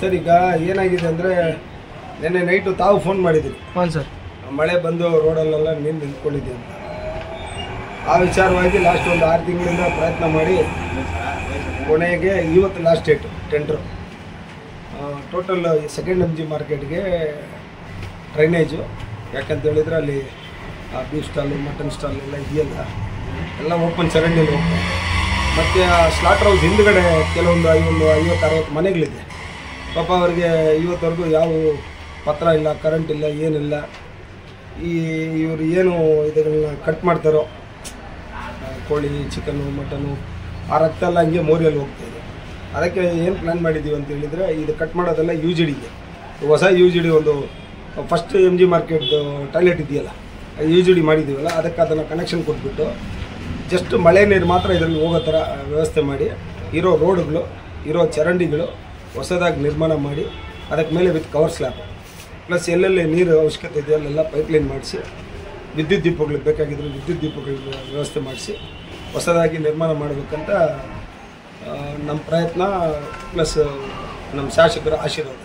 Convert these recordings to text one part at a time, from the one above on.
Sir, ಈಗ ಏನಾಗಿದೆ ಅಂದರೆ ನಿನ್ನೆ ನೈಟು ತಾವು ಫೋನ್ ಮಾಡಿದ್ದೀರಿ. ಹಾಂ ಸರ್. ಮಳೆ ಬಂದು ರೋಡಲ್ಲೆಲ್ಲ ನೀರು ನಿಂತ್ಕೊಂಡಿದೆ ಅಂತ. ಆ ವಿಚಾರವಾಗಿ ಲಾಸ್ಟ್ ಒಂದು 6 ತಿಂಗಳಿಂದ ಪ್ರಯತ್ನ ಮಾಡಿ ಕೊನೆಗೆ ಇವತ್ತು last date tender. Total second MG ಮಾರ್ಕೆಟ್ಗೆ ಡ್ರೈನೇಜು, ಯಾಕಂತ ಹೇಳಿದರೆ ಅಲ್ಲಿ ಬೀಫ್ ಸ್ಟಾಲು, ಮಟನ್ ಸ್ಟಾಲ್ ಎಲ್ಲ ಇದೆಯಲ್ಲ, ಎಲ್ಲ ಓಪನ್ ಚರಂಡಿಯಲ್ಲಿ ಹೋಗ್ತಾರೆ. ಮತ್ತು ಆ ಸ್ಲಾಟರ್ ಹೌಸ್ ಹಿಂದುಗಡೆ ಕೆಲವೊಂದು 50-60 ಮನೆಗಳಿದೆ. ಪಾಪ ಅವರಿಗೆ ಇವತ್ತವರೆಗೂ ಯಾವ ಪತ್ರ ಇಲ್ಲ, ಕರೆಂಟ್ ಇಲ್ಲ, ಏನಿಲ್ಲ. ಇವರು ಏನು ಇದನ್ನು ಕಟ್ ಮಾಡ್ತಾರೋ ಕೋಳಿ, ಚಿಕನ್ನು, ಮಟನು, ಆ ರಕ್ತ ಎಲ್ಲ ಹಂಗೆ ಮೋರಿಯಲ್ಲಿ ಹೋಗ್ತಾಯಿದೆ. ಅದಕ್ಕೆ ಏನು ಪ್ಲ್ಯಾನ್ ಮಾಡಿದ್ದೀವಿ ಅಂತ ಹೇಳಿದರೆ, ಇದು ಕಟ್ ಮಾಡೋದೆಲ್ಲ UGDಗೆ ಹೊಸ UGD ಒಂದು ಫಸ್ಟ್ MG ಮಾರ್ಕೆಟ್ದು ಟಾಯ್ಲೆಟ್ ಇದೆಯಲ್ಲ, UGD ಮಾಡಿದ್ದೀವಲ್ಲ, ಅದಕ್ಕೆ ಅದನ್ನು ಕನೆಕ್ಷನ್ ಕೊಟ್ಬಿಟ್ಟು ಜಸ್ಟ್ ಮಳೆ ನೀರು ಮಾತ್ರ ಇದರಲ್ಲಿ ಹೋಗೋ ಥರ ವ್ಯವಸ್ಥೆ ಮಾಡಿ, ಇರೋ ರೋಡ್ಗಳು, ಇರೋ ಚರಂಡಿಗಳು ಹೊಸದಾಗಿ ನಿರ್ಮಾಣ ಮಾಡಿ, ಅದಕ್ಕೆ ಮೇಲೆ ವಿತ್ ಕವರ್ ಸ್ಲ್ಯಾಬ್ ಪ್ಲಸ್ ಎಲ್ಲೆಲ್ಲಿ ನೀರು ಅವಶ್ಯಕತೆ ಇದೆ ಅಲ್ಲೆಲ್ಲ ಪೈಪ್ಲೈನ್ ಮಾಡಿಸಿ, ವಿದ್ಯುತ್ ದೀಪಗಳಿಗೆ ಬೇಕಾಗಿದ್ದರೆ ವಿದ್ಯುತ್ ದೀಪಗಳಿಗೆ ವ್ಯವಸ್ಥೆ ಮಾಡಿಸಿ ಹೊಸದಾಗಿ ನಿರ್ಮಾಣ ಮಾಡಬೇಕಂತ ನಮ್ಮ ಪ್ರಯತ್ನ, ಪ್ಲಸ್ ನಮ್ಮ ಶಾಸಕರ ಆಶೀರ್ವಾದ.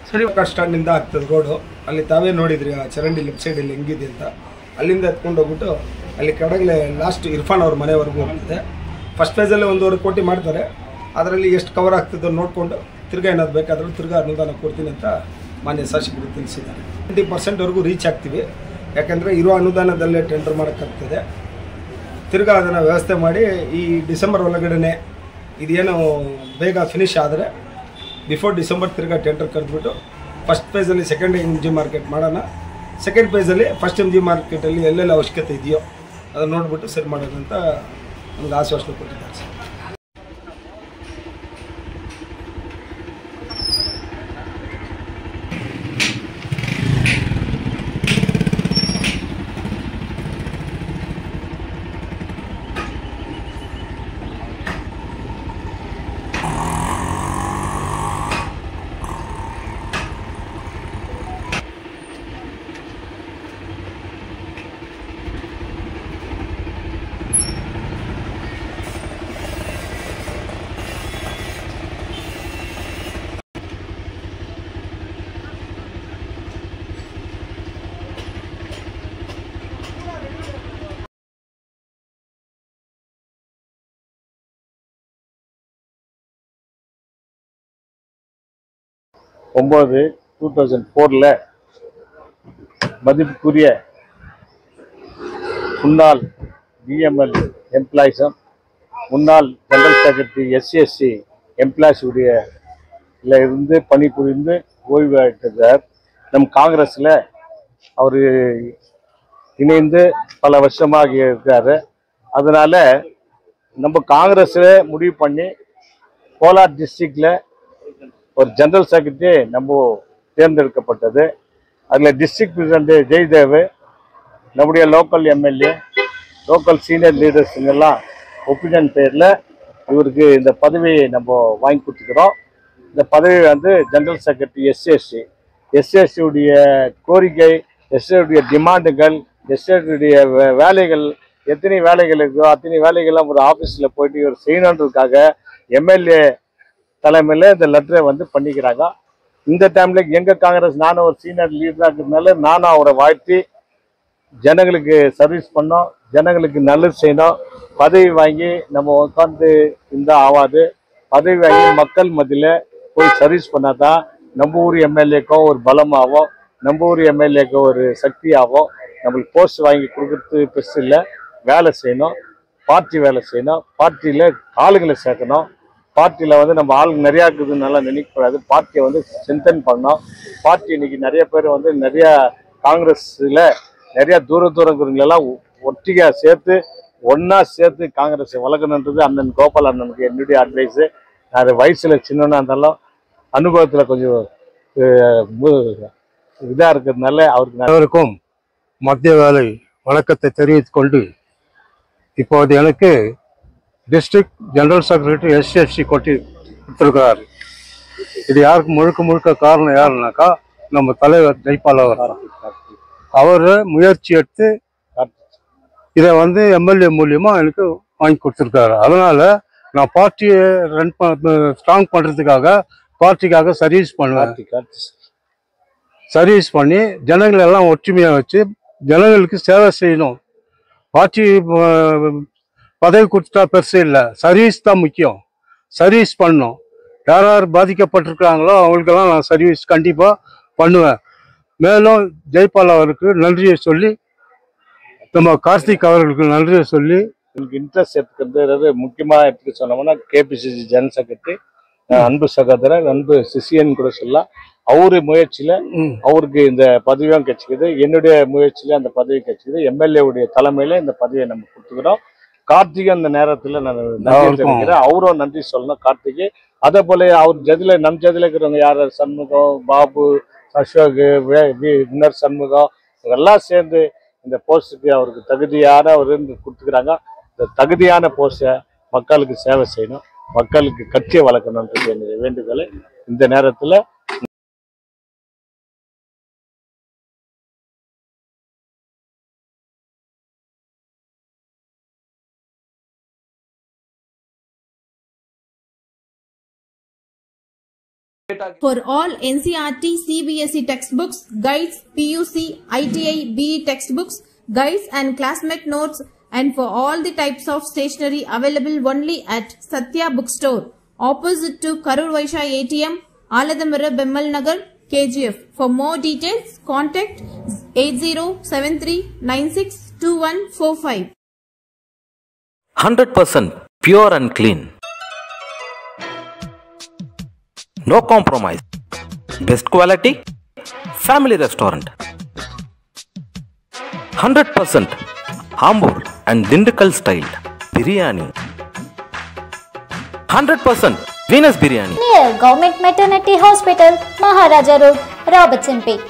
ಸರಿ, ಬಸ್ ಸ್ಟ್ಯಾಂಡಿಂದ ಆಗ್ತದೆ ರೋಡು, ಅಲ್ಲಿ ತಾವೇ ನೋಡಿದ್ರಿ ಆ ಚರಂಡಿ ಲೆಫ್ಟ್ ಸೈಡಲ್ಲಿ ಹೆಂಗಿದೆ ಅಂತ. ಅಲ್ಲಿಂದ ಎತ್ಕೊಂಡು ಹೋಗ್ಬಿಟ್ಟು ಅಲ್ಲಿ ಕೆಳಗಡೆ ಲಾಸ್ಟ್ ಇರ್ಫಾನ್ ಅವ್ರ ಮನೆವರೆಗೂ ಹೋಗ್ತದೆ. ಫಸ್ಟ್ ಫೇಸಲ್ಲಿ 1.5 ಕೋಟಿ ಮಾಡ್ತಾರೆ. ಅದರಲ್ಲಿ ಎಷ್ಟು ಕವರ್ ಆಗ್ತದೋ ನೋಡಿಕೊಂಡು ತಿರ್ಗಾ ಏನಾದ್ರು ಬೇಕಾದರೂ ತಿರ್ಗಾ ಅನುದಾನ ಕೊಡ್ತೀನಿ ಅಂತ ಮಾನ್ಯ ಶಾಸಕರು ತಿಳಿಸಿದ್ದಾರೆ. 20% ರೀಚ್ ಆಗ್ತೀವಿ, ಯಾಕಂದರೆ ಇರೋ ಅನುದಾನದಲ್ಲೇ ಟೆಂಡರ್ ಮಾಡೋಕ್ಕಾಗ್ತದೆ. ತಿರ್ಗಾ ಅದನ್ನು ವ್ಯವಸ್ಥೆ ಮಾಡಿ ಈ ಡಿಸೆಂಬರ್ ಒಳಗಡೆ ಇದೇನು ಬೇಗ ಫಿನಿಶ್ ಆದರೆ ಬಿಫೋರ್ ಡಿಸೆಂಬರ್ ತಿರ್ಗಾ ಟೆಂಡರ್ ಕರೆದ್ಬಿಟ್ಟು ಫಸ್ಟ್ ಫೇಸಲ್ಲಿ ಸೆಕೆಂಡ್ MG ಮಾರ್ಕೆಟ್ ಮಾಡೋಣ. ಸೆಕೆಂಡ್ ಫೇಸಲ್ಲಿ ಫಸ್ಟ್ MG ಮಾರ್ಕೆಟಲ್ಲಿ ಎಲ್ಲೆಲ್ಲ ಅವಶ್ಯಕತೆ ಇದೆಯೋ ಅದನ್ನು ನೋಡಿಬಿಟ್ಟು ಸರಿ ಮಾಡೋಣ ಅಂತ ನಮ್ಗೆ ಆಶ್ವಾಸನೆ ಕೊಟ್ಟಿದ್ದಾರೆ ಸರ್. ஒன்பது 2004 மதிப்புக்குரிய முன்னாள் DML எம்ப்ளாயிஸும் முன்னாள் ஜெனரல் செக்ரட்டரி SC/SC எம்ப்ளாயிஸ் உடைய இருந்து பணிபுரிந்து ஓய்வு ஆகிட்டார். நம் காங்கிரஸில் அவர் இணைந்து பல வருஷமாக இருக்காரு. அதனால நம்ம காங்கிரஸில் முடிவு பண்ணி கோலார் டிஸ்ட்ரிக்டில் ஒரு ஜெனரல் செக்ரட்டரி நம்ம தேர்ந்தெடுக்கப்பட்டது. அதில் டிஸ்ட்ரிக்ட் பிரசிடென்ட் ஜெய்தேவ், நம்முடைய லோக்கல் MLA, லோக்கல் சீனியர் லீடர்ஸுங்கெல்லாம் ஒப்பீனியன் பேரில் இவருக்கு இந்த பதவியை நம்ம வாங்கி கொடுத்துக்கிறோம். இந்த பதவி வந்து ஜெனரல் செக்ரட்டரி SC/SC உடைய கோரிக்கை, SC டிமாண்டுகள், SC வேலைகள், எத்தனை வேலைகள் இருக்கோ அத்தனை வேலைகள்லாம் ஒரு ஆஃபீஸில் போயிட்டு இவர் செய்யணுன்றதுக்காக MLA தலைமையில் இந்த லெட்டரை வந்து பண்ணிக்கிறாங்க. இந்த டைமில் எங்கள் காங்கிரஸ், நானும் ஒரு சீனியர் லீடராக இருக்கிறதுனால நானும் அவரை வாழ்த்தி ஜனங்களுக்கு சர்வீஸ் பண்ணோம், ஜனங்களுக்கு நல்லது செய்யணும். பதவி வாங்கி நம்ம உட்காந்து இருந்தால் ஆகாது. பதவி வாங்கி மக்கள் மத்தியில் போய் சர்வீஸ் பண்ணால் தான் நம்ம ஊர் MLAக்கும் ஒரு பலமாகும், நம்ம ஊர் MLAக்கும் ஒரு சக்தியாகும். நம்மளுக்கு போஸ்ட் வாங்கி கொடுக்குறது பெருசு இல்லை, வேலை செய்யணும், பார்ட்டி வேலை செய்யணும், பார்ட்டியில் ஆளுகளை சேர்க்கணும். பார்ட்டியில் வந்து நம்ம ஆளுங்க நிறையா இருக்குதுனால நினைக்கக்கூடாது, பார்ட்டியை வந்து ஸ்ட்ரென்தன் பண்ணோம். பார்ட்டி இன்னைக்கு நிறைய பேர் வந்து நிறையா காங்கிரஸில் நிறையா தூரங்கிறவங்களெல்லாம் ஒட்டிகா சேர்த்து ஒன்றா சேர்த்து காங்கிரஸை வளர்க்கணுன்றது அண்ணன் கோபால் அண்ணனுக்கு என்னுடைய அட்வைஸு. அது வயசில் சின்னனா இருந்தாலும் அனுபவத்தில் கொஞ்சம் இதாக இருக்கிறதுனால அவருக்கு அனைவருக்கும் மத்திய வேலை வணக்கத்தை தெரிவித்துக் கொண்டு, இப்போது எனக்கு டிஸ்ட்ரிக்ட் ஜெனரல் செக்ரட்டரி SC/SC கொட்டி கொடுத்துருக்கிறாரு. இது யாருக்கு முழுக்க காரணம் யாருன்னாக்கா நம்ம தலைவர் ஜெய்பால் அவர் முயற்சி எடுத்து இதை வந்து MLA மூலியமா எனக்கு வாங்கி கொடுத்துருக்காரு. அதனால நான் பார்ட்டியை ஸ்ட்ராங் பண்ணுறதுக்காக பார்ட்டிக்காக சர்வீஸ் பண்ணுவேன். கார்த்தி சர்வீஸ் பண்ணி ஜனங்கள் எல்லாம் ஒற்றுமையாக வச்சு ஜனங்களுக்கு சேவை செய்யணும். பார்ட்டி பதவி கொடுத்துட்டா பெருசு இல்லை, சர்வீஸ் தான் முக்கியம். சர்வீஸ் பண்ணணும். யார் யார் பாதிக்கப்பட்டிருக்காங்களோ அவங்களுக்கெல்லாம் நான் சர்வீஸ் கண்டிப்பாக பண்ணுவேன். மேலும் ஜெய்பால் அவருக்கு நன்றியை சொல்லி, நம்ம கார்த்திக் அவர்களுக்கு நன்றியை சொல்லி, எனக்கு இன்ட்ரெஸ்ட் எடுத்துக்கிறது முக்கியமாக எடுத்துக்க சொன்னோம்னா கேபிசிசி ஜெனரல் செக்ரட்டரி அன்பு சகோதரர் அன்பு சிசியன் கூட சொல்லலாம். அவரு முயற்சியில அவருக்கு இந்த பதவியும் கிடைச்சிக்குது, என்னுடைய முயற்சியில அந்த பதவி கிடைச்சிக்குது. எம்எல்ஏ உடைய தலைமையில இந்த பதவியை நம்ம கொடுத்துக்கிறோம். கார்த்திகை அந்த நேரத்துல நான் நன்றி தெரிவிக்கிறேன். அவரும் நன்றி சொல்லணும் கார்த்திகை. அதே போல அவர் ஜதில நம் ஜதில இருக்கிறவங்க யார், சண்முகம், பாபு, அசோக், வின்னர் சண்முகம், இவங்கெல்லாம் சேர்ந்து இந்த போஸ்டுக்கு அவருக்கு தகுதியான அவர் கொடுத்துக்கிறாங்க. இந்த தகுதியான போஸ்டை மக்களுக்கு சேவை செய்யணும், மக்களுக்கு கட்சியை வளர்க்கணுன்றது என்னுடைய வேண்டுதலை இந்த நேரத்தில் For all NCERT, CBSE textbooks, guides, PUC, ITI, BE textbooks, guides and classmate notes, and for all the types of stationery available only at Satya Bookstore, opposite to Karur Vaishya ATM, Aladamara, Bemmal Nagar, KGF. For more details, contact 8073962145. 100% pure and clean. No compromise. Best quality. Family restaurant. 100% Hamburg and Dindigul style biryani. 100% Venus biryani. Near Government Maternity Hospital, Maharaja Road, Robertson Peak.